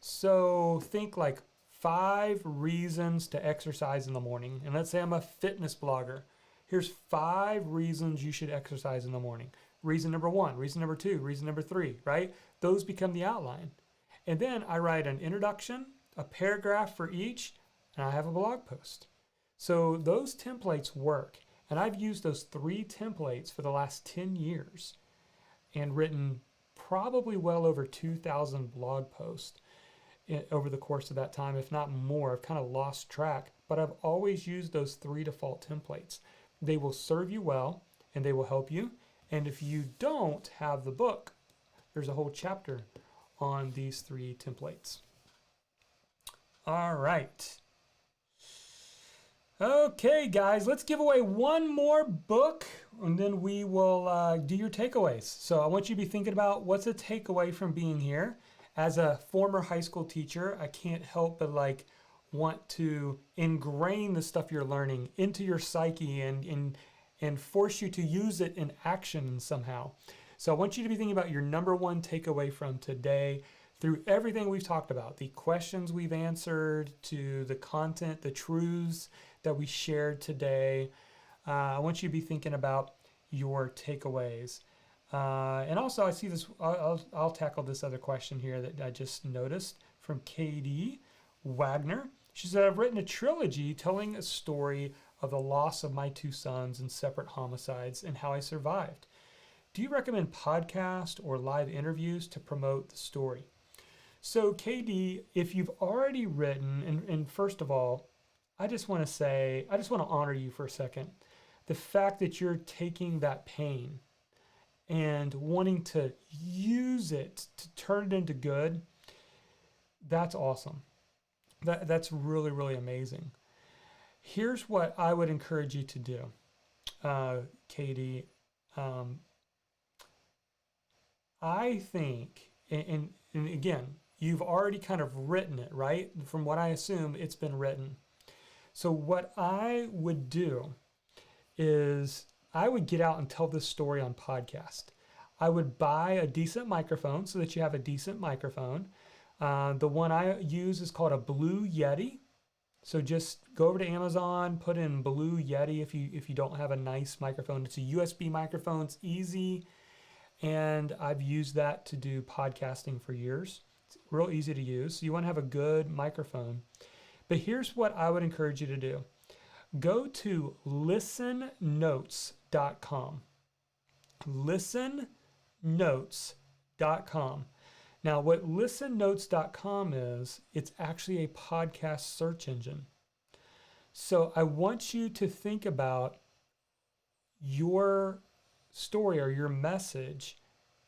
So think like 5 reasons to exercise in the morning. And let's say I'm a fitness blogger. Here's 5 reasons you should exercise in the morning. Reason number 1, reason number 2, reason number 3, right? Those become the outline. And then I write an introduction, a paragraph for each, and I have a blog post. So those templates work. And I've used those 3 templates for the last 10 years and written probably well over 2,000 blog posts over the course of that time, if not more. I've kind of lost track, but I've always used those 3 default templates. They will serve you well and they will help you. And if you don't have the book, there's a whole chapter on these 3 templates. All right. Okay, guys, let's give away one more book and then we will do your takeaways. So I want you to be thinking about what's a takeaway from being here. As a former high school teacher, I can't help but want to ingrain the stuff you're learning into your psyche and force you to use it in action somehow. So I want you to be thinking about your number one takeaway from today through everything we've talked about, the questions we've answered, to the content, the truths that we shared today. I want you to be thinking about your takeaways. And also I see this, I'll tackle this other question here that I just noticed from KD Wagner. She said, I've written a trilogy telling a story of the loss of my 2 sons in separate homicides and how I survived. Do you recommend podcasts or live interviews to promote the story? So KD, if you've already written, and first of all, I just want to honor you for a second. The fact that you're taking that pain and wanting to use it to turn it into good, that's awesome. That's really, really amazing. Here's what I would encourage you to do, Katie. I think, and again, you've already kind of written it, right? From what I assume, it's been written. So what I would do is I would get out and tell this story on podcast. I would buy a decent microphone so that you have a decent microphone. The one I use is called a Blue Yeti. So just go over to Amazon, put in Blue Yeti if you don't have a nice microphone. It's a USB microphone. It's easy. And I've used that to do podcasting for years. It's real easy to use. So you want to have a good microphone. But here's what I would encourage you to do. Go to listennotes.com. Listennotes.com. Now, what listennotes.com is, it's actually a podcast search engine. So I want you to think about your story or your message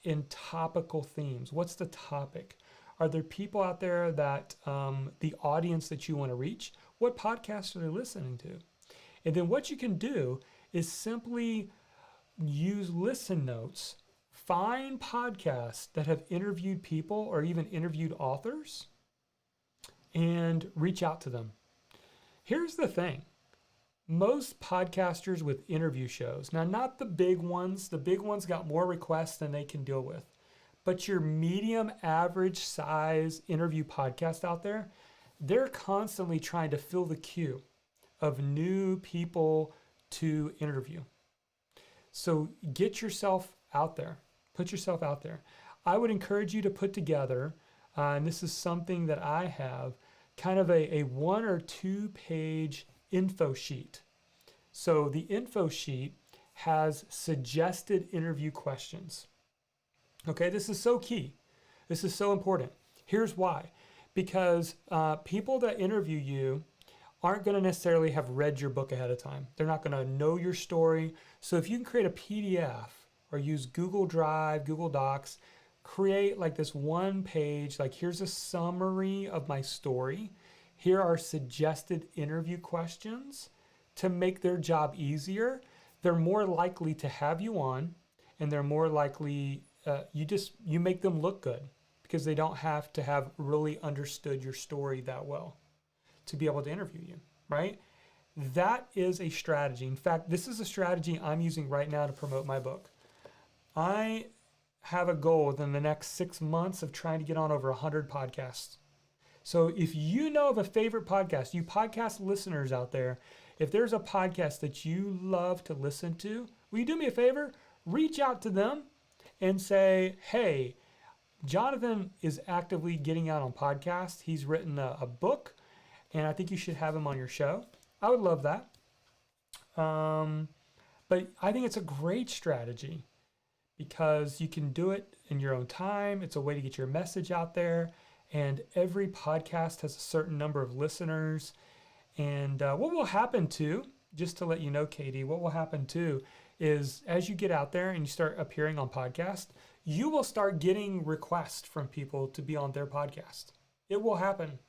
in topical themes. What's the topic? Are there people out there that the audience that you want to reach? What podcasts are they listening to? And then what you can do is simply use Listen Notes, find podcasts that have interviewed people or even interviewed authors, and reach out to them. Here's the thing. Most podcasters with interview shows, now not the big ones got more requests than they can deal with, but your medium average size interview podcast out there, they're constantly trying to fill the queue of new people to interview. So get yourself out there, put yourself out there. I would encourage you to put together, and this is something that I have, kind of a 1 or 2 page info sheet. So the info sheet has suggested interview questions. Okay, this is so key. This is so important. Here's why. Because people that interview you aren't going to necessarily have read your book ahead of time. They're not going to know your story. So if you can create a PDF or use Google Drive, Google Docs, create like this 1 page, like here's a summary of my story. Here are suggested interview questions to make their job easier. They're more likely to have you on, and they're more likely, you make them look good because they don't have to have really understood your story that well to be able to interview you, right? That is a strategy. In fact, this is a strategy I'm using right now to promote my book. I have a goal within the next 6 months of trying to get on over 100 podcasts. So if you know of a favorite podcast, you podcast listeners out there, if there's a podcast that you love to listen to, will you do me a favor? Reach out to them and say, hey, Jonathan is actively getting out on podcasts. He's written a book, and I think you should have him on your show. I would love that. But I think it's a great strategy because you can do it in your own time. It's a way to get your message out there. And every podcast has a certain number of listeners. And what will happen too, just to let you know, Katie, what will happen too is as you get out there and you start appearing on podcasts, you will start getting requests from people to be on their podcast. It will happen.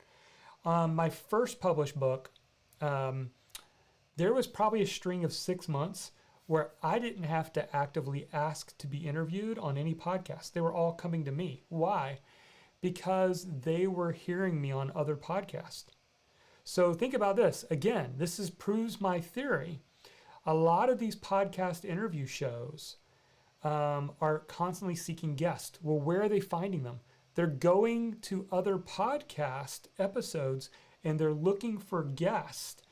My first published book, there was probably a string of 6 months where I didn't have to actively ask to be interviewed on any podcast. They were all coming to me. Why? Because they were hearing me on other podcasts. So think about this. Again, proves my theory. A lot of these podcast interview shows are constantly seeking guests. Well, where are they finding them? They're going to other podcast episodes and they're looking for guests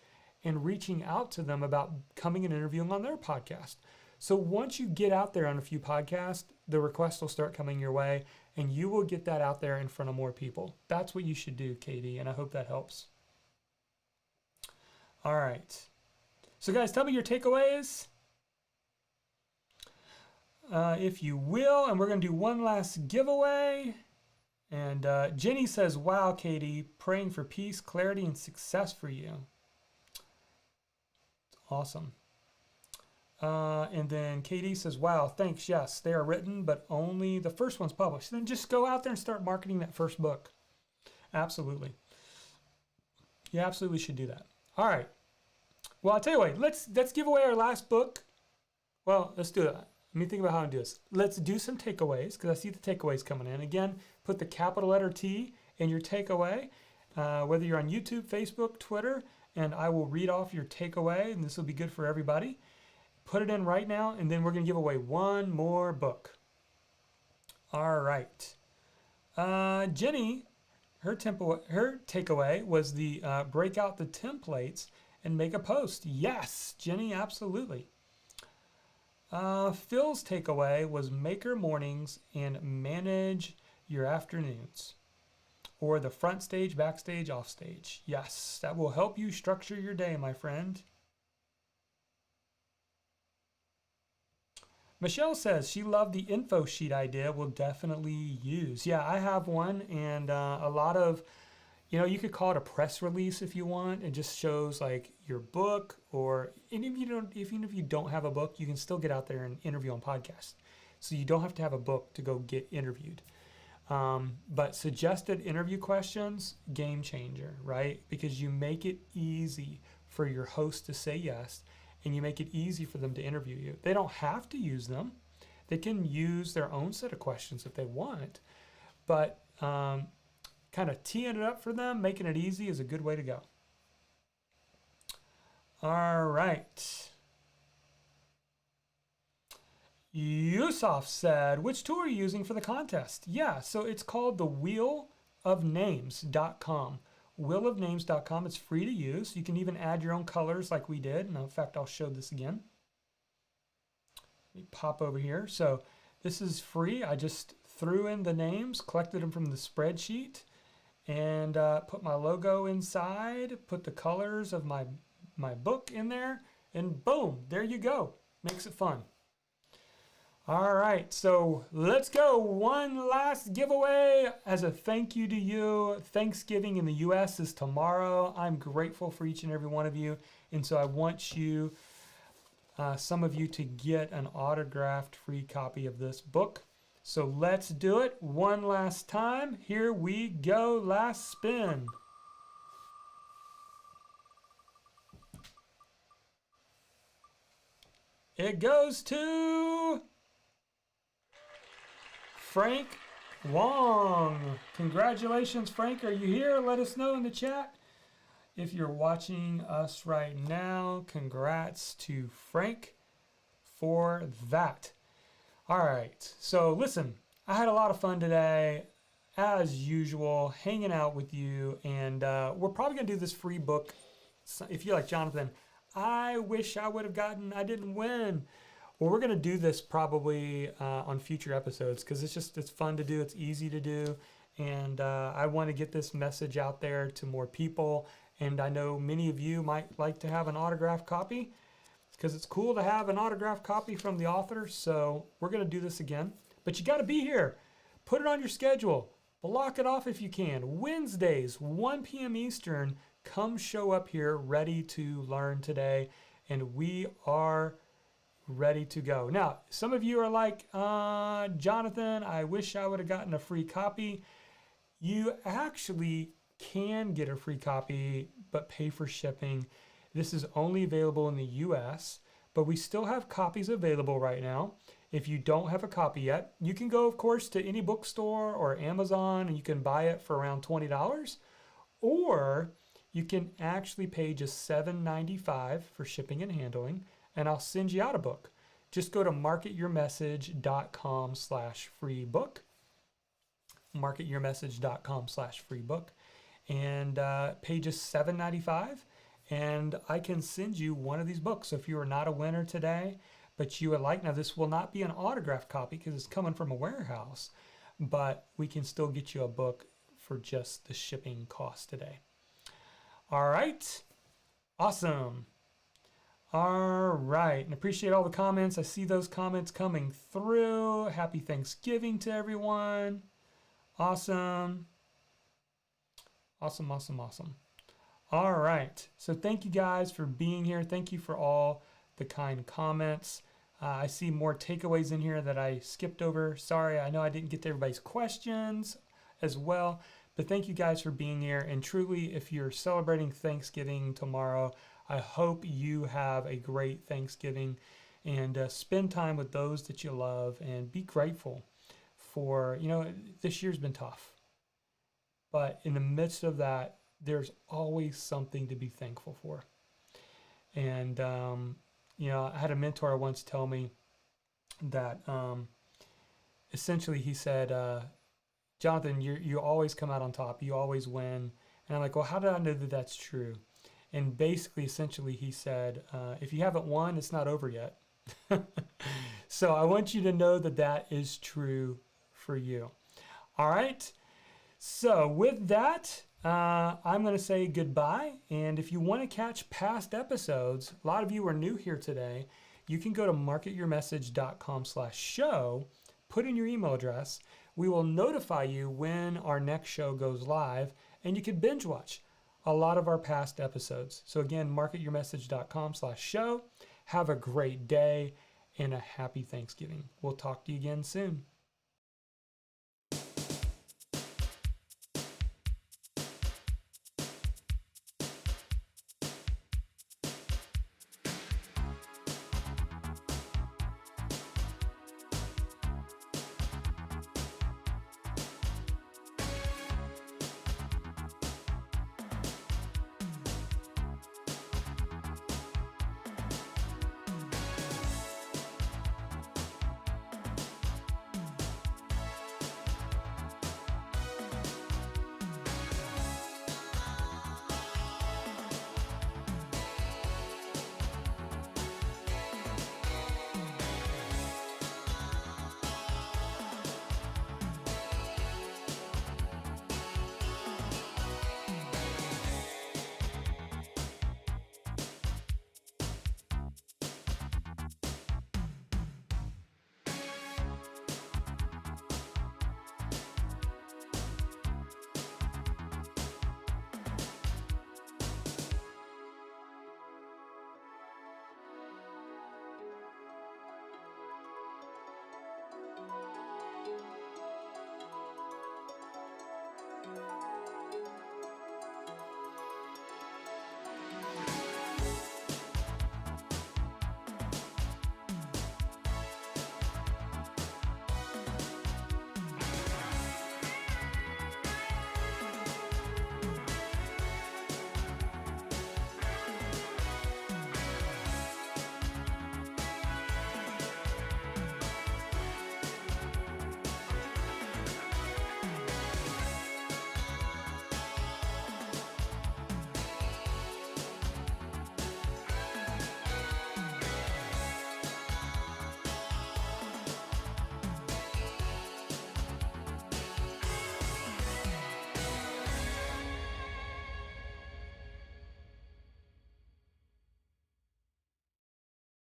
and reaching out to them about coming and interviewing on their podcast. So once you get out there on a few podcasts, the requests will start coming your way and you will get that out there in front of more people. That's what you should do, Katie, and I hope that helps. All right. So guys, tell me your takeaways, if you will, and we're going to do one last giveaway. And Jenny says, wow, Katie, praying for peace, clarity, and success for you. Awesome. And then Katie says, wow, thanks. Yes, they are written, but only the first one's published. Then just go out there and start marketing that first book. Absolutely. You absolutely should do that. All right. Well, I'll tell you what, let's give away our last book. Well, let's do that. Let me think about how to do this. Let's do some takeaways because I see the takeaways coming in. Again, put the capital letter T in your takeaway, whether you're on YouTube, Facebook, Twitter, and I will read off your takeaway, and this will be good for everybody. Put it in right now, and then we're going to give away one more book. All right. Jenny, her takeaway was the break out the templates and make a post. Yes, Jenny, absolutely. Phil's takeaway was make your mornings and manage your afternoons. Or the front stage, backstage, off stage. Yes, that will help you structure your day, my friend. Michelle says she loved the info sheet idea. Will definitely use. Yeah, I have one, and a lot of, you could call it a press release if you want. It just shows like your book, or even if you don't have a book, you can still get out there and interview on podcasts. So you don't have to have a book to go get interviewed. But suggested interview questions, game changer, right? Because you make it easy for your host to say yes, and you make it easy for them to interview you. They don't have to use them. They can use their own set of questions if they want, but kind of teeing it up for them, making it easy is a good way to go. All right. Yusuf said, which tool are you using for the contest? Yeah, so it's called the wheelofnames.com. Wheelofnames.com. It's free to use. You can even add your own colors like we did. And in fact, I'll show this again. Let me pop over here. So this is free. I just threw in the names, collected them from the spreadsheet, and put my logo inside, put the colors of my book in there, and boom, there you go. Makes it fun. All right, so let's go. One last giveaway as a thank you to you. Thanksgiving in the U.S. is tomorrow. I'm grateful for each and every one of you. And so I want you, some of you, to get an autographed free copy of this book. So let's do it one last time. Here we go. Last spin. It goes to Frank Wong. Congratulations, Frank. Are you here? Let us know in the chat. If you're watching us right now, congrats to Frank for that. All right. So listen, I had a lot of fun today, as usual, hanging out with you. And we're probably going to do this free book. If you're like Jonathan, I wish I would have I didn't win. Well, we're going to do this probably on future episodes because it's fun to do. It's easy to do. And I want to get this message out there to more people. And I know many of you might like to have an autographed copy. because it's cool to have an autographed copy from the author. So we're going to do this again. But you got to be here. Put it on your schedule. Block it off if you can. Wednesdays, 1 p.m. Eastern, come show up here ready to learn today. And we are ready to go. Now, some of you are like, Jonathan, I wish I would have gotten a free copy. You actually can get a free copy, but pay for shipping. This is only available in the US, but we still have copies available right now. If you don't have a copy yet, you can go, of course, to any bookstore or Amazon and you can buy it for around $20. Or you can actually pay just $7.95 for shipping and handling, and I'll send you out a book. Just go to marketyourmessage.com/free book. Marketyourmessage.com/free book, and pay just $7.95, and I can send you one of these books. So if you are not a winner today, but you would like, now this will not be an autographed copy because it's coming from a warehouse, but we can still get you a book for just the shipping cost today. All right, awesome. All right, and appreciate all the comments. I see those comments coming through. Happy Thanksgiving to everyone. Awesome. Awesome, awesome, awesome. All right, so thank you guys for being here. Thank you for all the kind comments. I see more takeaways in here that I skipped over. Sorry, I know I didn't get to everybody's questions as well, but thank you guys for being here. And truly, if you're celebrating Thanksgiving tomorrow, I hope you have a great Thanksgiving and spend time with those that you love and be grateful for, this year's been tough. But in the midst of that, there's always something to be thankful for. And, I had a mentor once tell me that essentially he said, Jonathan, you always come out on top. You always win. And I'm like, well, how did I know that that's true? And basically, essentially, he said, if you haven't won, it's not over yet. So I want you to know that that is true for you. All right. So with that, I'm going to say goodbye. And if you want to catch past episodes, a lot of you are new here today, you can go to marketyourmessage.com/show, put in your email address. We will notify you when our next show goes live, and you can binge watch a lot of our past episodes. So again, marketyourmessage.com/show. Have a great day and a happy Thanksgiving. We'll talk to you again soon.